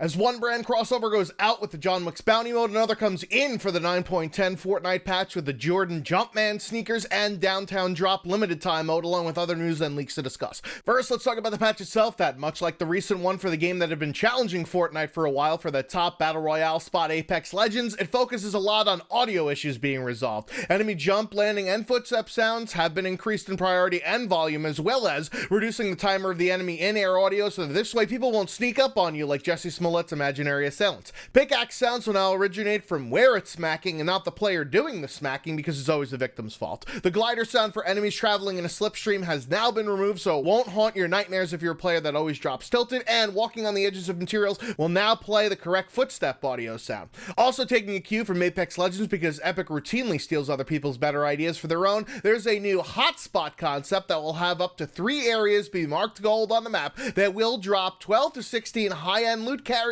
As one brand crossover goes out with the John Wick's Bounty mode, another comes in for the 9.10 Fortnite patch with the Jordan Jumpman sneakers and Downtown Drop limited time mode, along with other news and leaks to discuss. First, let's talk about the patch itself that, much like the recent one for the game that had been challenging Fortnite for a while for the top Battle Royale spot Apex Legends, it focuses a lot on audio issues being resolved. Enemy jump, landing, and footstep sounds have been increased in priority and volume, as well as reducing the timer of the enemy in-air audio so that this way people won't sneak up on you like Jesse Smollett's imaginary assailants. Pickaxe sounds will now originate from where it's smacking and not the player doing the smacking, because it's always the victim's fault. The glider sound for enemies traveling in a slipstream has now been removed, so it won't haunt your nightmares if you're a player that always drops tilted, and walking on the edges of materials will now play the correct footstep audio sound. Also taking a cue from Apex Legends, because Epic routinely steals other people's better ideas for their own, there's a new hotspot concept that will have up to 3 areas be marked gold on the map that will drop 12 to 16 high-end loot carriers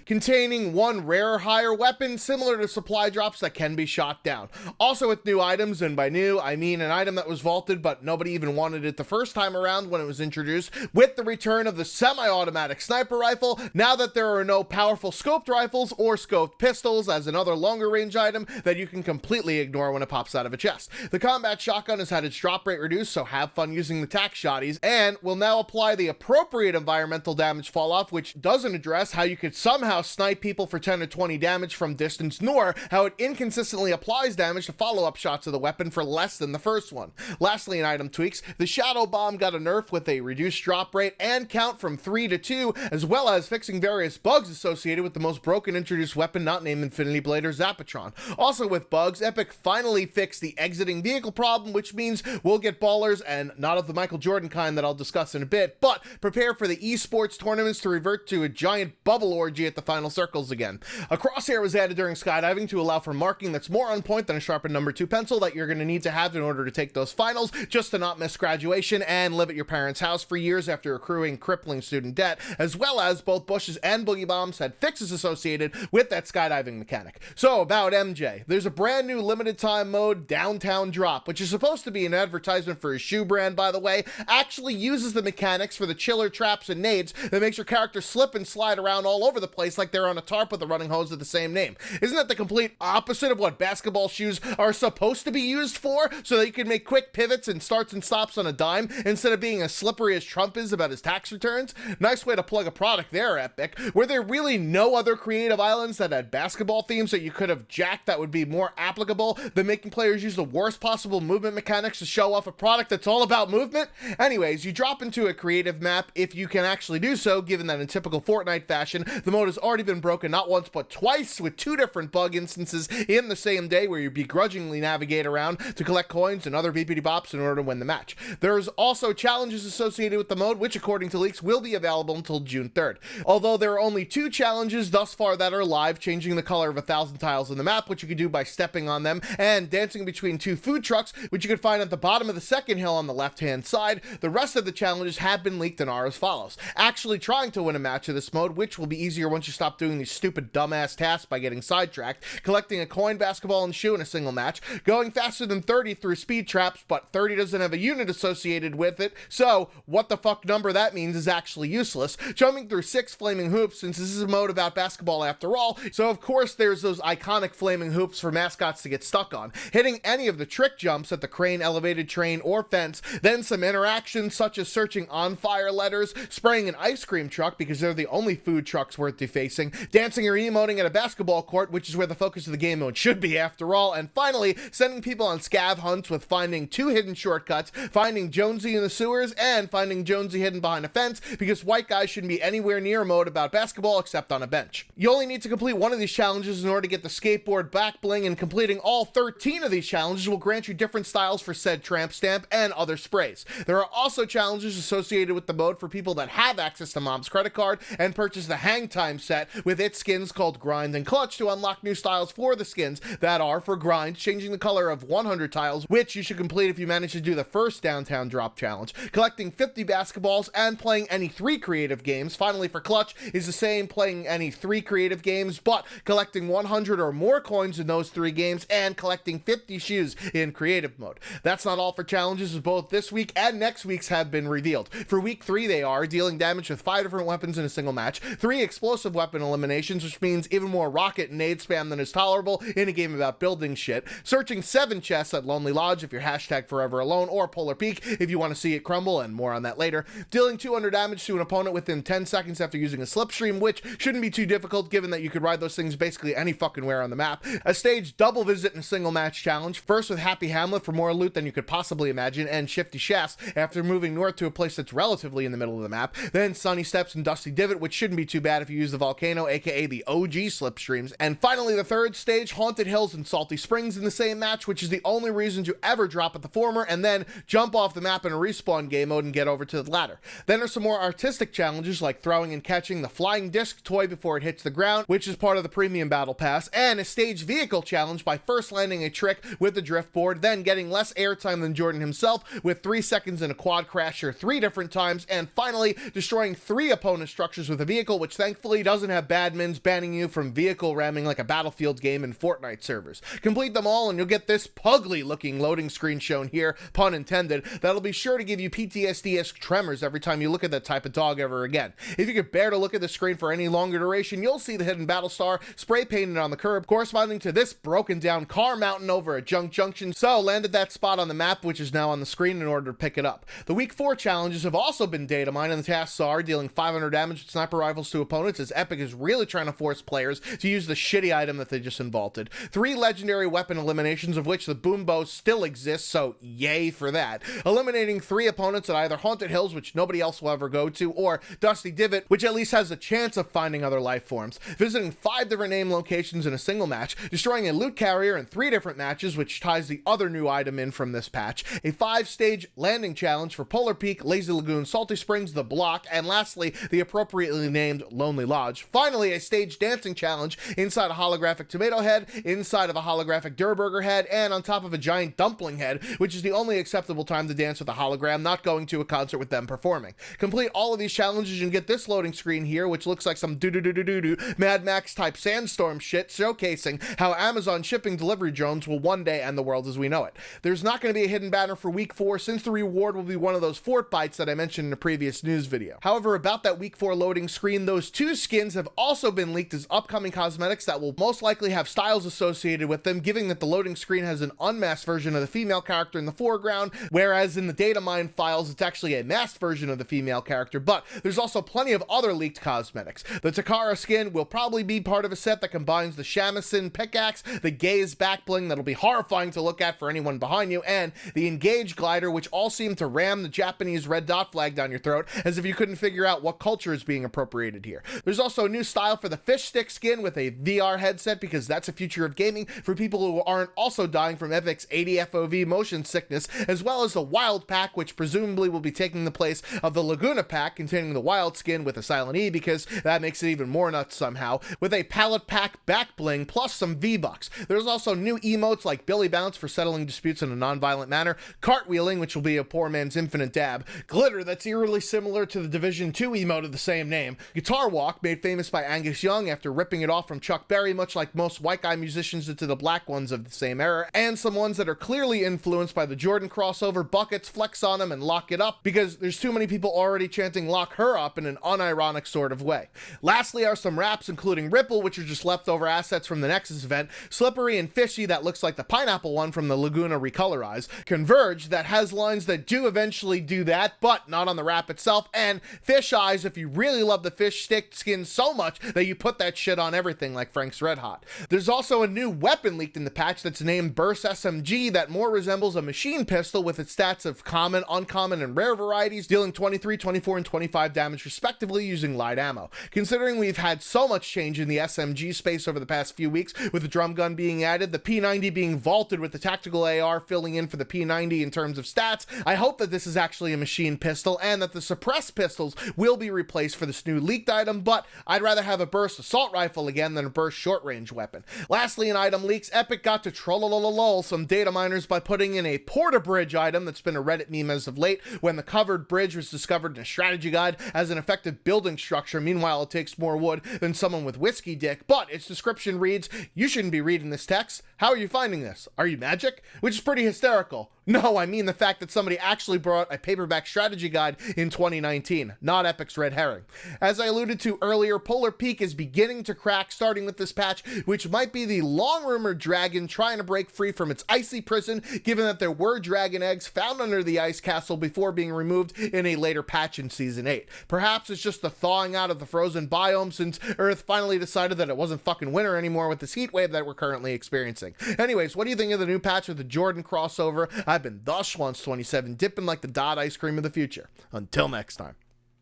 containing one rare higher weapon similar to supply drops that can be shot down. Also with new items, and by new I mean an item that was vaulted but nobody even wanted it the first time around when it was introduced, with the return of the semi-automatic sniper rifle, now that there are no powerful scoped rifles or scoped pistols as another longer range item that you can completely ignore when it pops out of a chest. The combat shotgun has had its drop rate reduced, so have fun using the tac shotties, and will now apply the appropriate environmental damage fall off, which doesn't address how you could somehow snipe people for 10 or 20 damage from distance, nor how it inconsistently applies damage to follow-up shots of the weapon for less than the first one. Lastly, in item tweaks, the Shadow Bomb got a nerf with a reduced drop rate and count from 3 to 2, as well as fixing various bugs associated with the most broken introduced weapon not named Infinity Blade or Zapatron. Also with bugs, Epic finally fixed the exiting vehicle problem, which means we'll get ballers, and not of the Michael Jordan kind that I'll discuss in a bit, but prepare for the esports tournaments to revert to a giant bubble orgy at the final circles again. A crosshair was added during skydiving to allow for marking that's more on point than a sharpened number 2 pencil that you're going to need to have in order to take those finals, just to not miss graduation and live at your parents' house for years after accruing crippling student debt, as well as both Bushes and Boogie Bombs had fixes associated with that skydiving mechanic. So about MJ, there's a brand new limited time mode, Downtown Drop, which is supposed to be an advertisement for a shoe brand, by the way, actually uses the mechanics for the chiller traps and nades that makes your character slip and slide around all over the place like they're on a tarp with a running hose of the same name. Isn't that the complete opposite of what basketball shoes are supposed to be used for, so that you can make quick pivots and starts and stops on a dime instead of being as slippery as Trump is about his tax returns? Nice way to plug a product there, Epic. Were there really no other creative islands that had basketball themes that you could have jacked that would be more applicable than making players use the worst possible movement mechanics to show off a product that's all about movement? Anyways, you drop into a creative map if you can actually do so, given that in typical Fortnite fashion, the mode has already been broken not once but twice with 2 different bug instances in the same day where you begrudgingly navigate around to collect coins and other beepity bops in order to win the match. There's also challenges associated with the mode, which according to leaks will be available until June 3rd. Although there are only 2 challenges thus far that are live, changing the color of 1,000 tiles in the map, which you can do by stepping on them, and dancing between 2 food trucks, which you can find at the bottom of the second hill on the left-hand side. The rest of the challenges have been leaked and are as follows: actually trying to win a match of this mode, which will be easier once you stop doing these stupid dumbass tasks by getting sidetracked, collecting a coin, basketball, and shoe in a single match, going faster than 30 through speed traps, but 30 doesn't have a unit associated with it, so what the fuck number that means is actually useless, jumping through 6 flaming hoops, since this is a mode about basketball after all, so of course there's those iconic flaming hoops for mascots to get stuck on, hitting any of the trick jumps at the crane, elevated train, or fence, then some interactions such as searching on fire letters, spraying an ice cream truck because they're the only food trucks worth defacing, dancing or emoting at a basketball court, which is where the focus of the game mode should be after all, and finally sending people on scav hunts with finding 2 hidden shortcuts, finding Jonesy in the sewers, and finding Jonesy hidden behind a fence, because white guys shouldn't be anywhere near a mode about basketball except on a bench. You only need to complete one of these challenges in order to get the skateboard back bling, and completing all 13 of these challenges will grant you different styles for said tramp stamp and other sprays. There are also challenges associated with the mode for people that have access to Mom's credit card and purchase the Hang Time set with its skins called Grind and Clutch to unlock new styles for the skins that are for Grind, changing the color of 100 tiles, which you should complete if you manage to do the first Downtown Drop challenge, collecting 50 basketballs, and playing any 3 creative games. Finally, for Clutch is the same, playing any 3 creative games, but collecting 100 or more coins in those 3 games, and collecting 50 shoes in creative mode. That's not all for challenges, as both this week and next week's have been revealed. For week 3, they are dealing damage with 5 different weapons in a single match, 3 explosive weapon eliminations, which means even more rocket and nade spam than is tolerable in a game about building shit, searching 7 chests at Lonely Lodge if you're hashtag forever alone, or Polar Peak if you want to see it crumble, and more on that later, dealing 200 damage to an opponent within 10 seconds after using a slipstream, which shouldn't be too difficult given that you could ride those things basically any fucking where on the map, a stage double visit in a single match challenge, first with Happy Hamlet for more loot than you could possibly imagine, and Shifty Shafts after moving north to a place that's relatively in the middle of the map, then Sunny Steps and Dusty Divot, which shouldn't be too bad if you use the Volcano, aka the OG slipstreams, and finally the third stage, Haunted Hills and Salty Springs in the same match, which is the only reason to ever drop at the former and then jump off the map in a respawn game mode and get over to the latter. Then there's some more artistic challenges like throwing and catching the flying disc toy before it hits the ground, which is part of the premium battle pass, and a stage vehicle challenge by first landing a trick with the drift board, then getting less airtime than Jordan himself with 3 seconds in a quad crasher 3 different times, and finally destroying 3 opponent structures with a vehicle, which thankfully doesn't have badmins banning you from vehicle ramming like a Battlefield game in Fortnite servers. Complete them all and you'll get this pugly looking loading screen shown here, pun intended, that'll be sure to give you PTSD-esque tremors every time you look at that type of dog ever again. If you could bear to look at the screen for any longer duration, you'll see the hidden battle star spray painted on the curb corresponding to this broken down car mountain over a junk junction, so land at that spot on the map, which is now on the screen, in order to pick it up. The week 4 challenges have also been data mined, and the tasks are dealing 500 damage with sniper rifles to opponents, as Epic is really trying to force players to use the shitty item that they just invaulted. 3 legendary weapon eliminations, of which the boom bow still exists, so yay for that. Eliminating 3 opponents at either Haunted Hills, which nobody else will ever go to, or Dusty Divot, which at least has a chance of finding other life forms. Visiting 5 different name locations in a single match, destroying a loot carrier in 3 different matches, which ties the other new item in from this patch, a 5-stage landing challenge for Polar Peak, Lazy Lagoon, Salty Springs, The Block, and lastly, the appropriately named Lonely Lodge. Finally, a stage dancing challenge inside a holographic tomato head, inside of a holographic Durburger head, and on top of a giant dumpling head, which is the only acceptable time to dance with a hologram, not going to a concert with them performing. Complete all of these challenges and get this loading screen here, which looks like some doo-doo-doo-doo-doo Mad Max type sandstorm shit, showcasing how Amazon shipping delivery drones will one day end the world as we know it. There's not going to be a hidden banner for week 4, since the reward will be one of those fort bites that I mentioned in a previous news video. However, about that week 4 loading screen, those 2 skins have also been leaked as upcoming cosmetics that will most likely have styles associated with them, given that the loading screen has an unmasked version of the female character in the foreground, whereas in the data mine files it's actually a masked version of the female character. But there's also plenty of other leaked cosmetics. The Takara skin will probably be part of a set that combines the Shamisen pickaxe, the gaze back bling that'll be horrifying to look at for anyone behind you, and the Engage glider, which all seem to ram the Japanese red dot flag down your throat as if you couldn't figure out what culture is being appropriated here. There's also a new style for the fish stick skin with a VR headset, because that's a future of gaming for people who aren't also dying from Epic's 80 FOV motion sickness, as well as the Wild Pack, which presumably will be taking the place of the Laguna Pack containing the Wild skin with a silent E, because that makes it even more nuts somehow, with a pallet pack back bling plus some V-Bucks. There's also new emotes like Billy Bounce for settling disputes in a non-violent manner, Cartwheeling, which will be a poor man's infinite dab, Glitter that's eerily similar to the Division 2 emote of the same name, Guitar Walk, made famous by Angus Young after ripping it off from Chuck Berry, much like most white guy musicians into the black ones of the same era, and some ones that are clearly influenced by the Jordan crossover, Buckets, Flex on Him, and Lock It Up, because there's too many people already chanting Lock Her Up in an unironic sort of way. Lastly are some raps including Ripple, which are just leftover assets from the Nexus event, Slippery and Fishy, that looks like the pineapple one from the Laguna Recolorized, Converge, that has lines that do eventually do that, but not on the rap itself, and Fish Eyes, if you really love the fish stick skin so much that you put that shit on everything like Frank's Red Hot. There's also a new weapon leaked in the patch that's named Burst SMG that more resembles a machine pistol with its stats of common, uncommon, and rare varieties, dealing 23, 24, and 25 damage respectively using light ammo. Considering we've had so much change in the SMG space over the past few weeks, with the drum gun being added, the P90 being vaulted with the tactical AR filling in for the P90 in terms of stats, I hope that this is actually a machine pistol and that the suppressed pistols will be replaced for this new leaked item, but I'd rather have a burst assault rifle again than a burst short range weapon. Lastly, in item leaks, Epic got to troll some data miners by putting in a porta-bridge item that's been a Reddit meme as of late, when the covered bridge was discovered in a strategy guide as an effective building structure. Meanwhile, it takes more wood than someone with whiskey dick, but its description reads, "You shouldn't be reading this text. How are you finding this? Are you magic?" Which is pretty hysterical. No, I mean the fact that somebody actually brought a paperback strategy guide in 2019, not Epic's red herring. As I alluded to earlier, Polar Peak is beginning to crack, starting with this patch, which might be the long-rumored dragon trying to break free from its icy prison, given that there were dragon eggs found under the ice castle before being removed in a later patch in Season 8. Perhaps it's just the thawing out of the frozen biome since Earth finally decided that it wasn't fucking winter anymore with this heat wave that we're currently experiencing. Anyways, what do you think of the new patch with the Jordan crossover? I've been the Schwanz27, dipping like the Dot ice cream of the future. Until next time.